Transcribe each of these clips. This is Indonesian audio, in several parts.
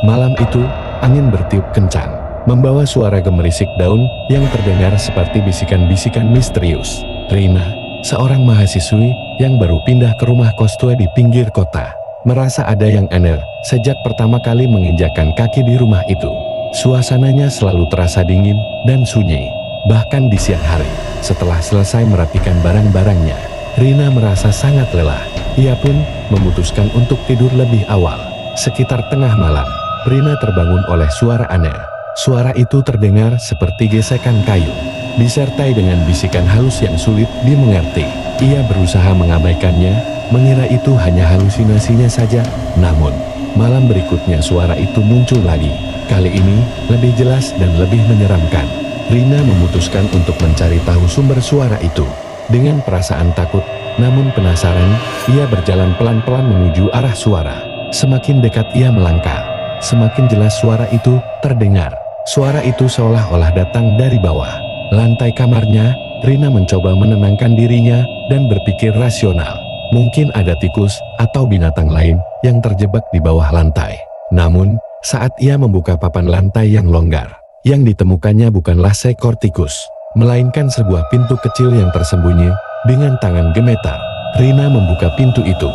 Malam itu, angin bertiup kencang, membawa suara gemerisik daun yang terdengar seperti bisikan-bisikan misterius. Rina, seorang mahasiswi yang baru pindah ke rumah kos tua di pinggir kota, merasa ada yang aneh sejak pertama kali menginjakkan kaki di rumah itu. Suasananya selalu terasa dingin dan sunyi, bahkan di siang hari. Setelah selesai merapikan barang-barangnya, Rina merasa sangat lelah. Ia pun memutuskan untuk tidur lebih awal. Sekitar tengah malam, Rina terbangun oleh suara aneh. Suara itu terdengar seperti gesekan kayu, disertai dengan bisikan halus yang sulit dimengerti. Ia berusaha mengabaikannya, mengira itu hanya halusinasinya saja. Namun, malam berikutnya suara itu muncul lagi. Kali ini, lebih jelas dan lebih menyeramkan. Rina memutuskan untuk mencari tahu sumber suara itu. Dengan perasaan takut, namun penasaran, ia berjalan pelan-pelan menuju arah suara. Semakin dekat ia melangkah, semakin jelas suara itu terdengar. Suara itu seolah-olah datang dari bawah lantai kamarnya. Rina mencoba menenangkan dirinya dan berpikir rasional. Mungkin ada tikus atau binatang lain yang terjebak di bawah lantai. Namun, saat ia membuka papan lantai yang longgar, yang ditemukannya bukanlah seekor tikus, melainkan sebuah pintu kecil yang tersembunyi. Dengan tangan gemetar, Rina membuka pintu itu.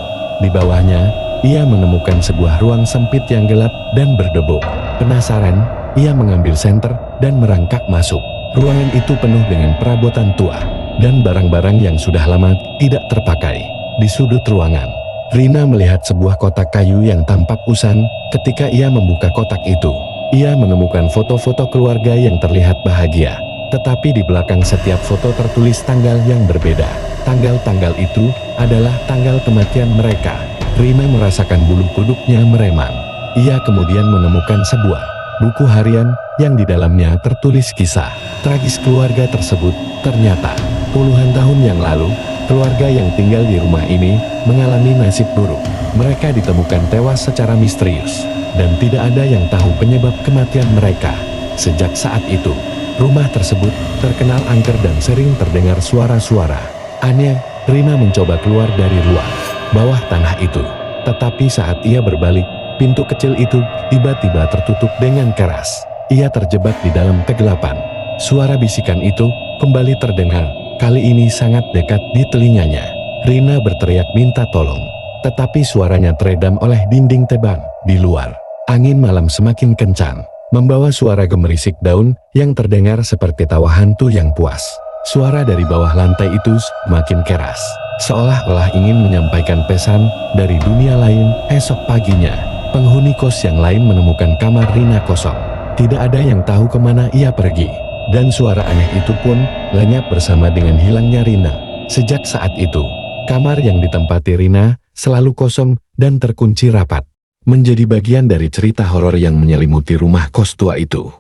Di bawahnya, ia menemukan sebuah ruang sempit yang gelap dan berdebu. Penasaran, ia mengambil senter dan merangkak masuk. Ruangan itu penuh dengan perabotan tua dan barang-barang yang sudah lama tidak terpakai. Di sudut ruangan, Rina melihat sebuah kotak kayu yang tampak usang. Ketika ia membuka kotak itu, ia menemukan foto-foto keluarga yang terlihat bahagia. Tetapi di belakang setiap foto tertulis tanggal yang berbeda. Tanggal-tanggal itu adalah tanggal kematian mereka. Rina merasakan bulu kuduknya meremang. Ia kemudian menemukan sebuah buku harian yang di dalamnya tertulis kisah tragis keluarga tersebut. Ternyata, puluhan tahun yang lalu, keluarga yang tinggal di rumah ini mengalami nasib buruk. Mereka ditemukan tewas secara misterius, dan tidak ada yang tahu penyebab kematian mereka. Sejak saat itu, rumah tersebut terkenal angker dan sering terdengar suara-suara aneh. Rina mencoba keluar dari ruang bawah tanah itu, tetapi saat ia berbalik, pintu kecil itu tiba-tiba tertutup dengan keras. Ia terjebak di dalam kegelapan. Suara bisikan itu kembali terdengar, kali ini sangat dekat di telinganya. Rina berteriak minta tolong, tetapi suaranya teredam oleh dinding tebal di luar. Angin malam semakin kencang, membawa suara gemerisik daun yang terdengar seperti tawa hantu yang puas. Suara dari bawah lantai itu semakin keras, seolah-olah ingin menyampaikan pesan dari dunia lain. Esok paginya, penghuni kos yang lain menemukan kamar Rina kosong. Tidak ada yang tahu kemana ia pergi, dan suara aneh itu pun lenyap bersama dengan hilangnya Rina. Sejak saat itu, kamar yang ditempati Rina selalu kosong dan terkunci rapat, menjadi bagian dari cerita horor yang menyelimuti rumah kos tua itu.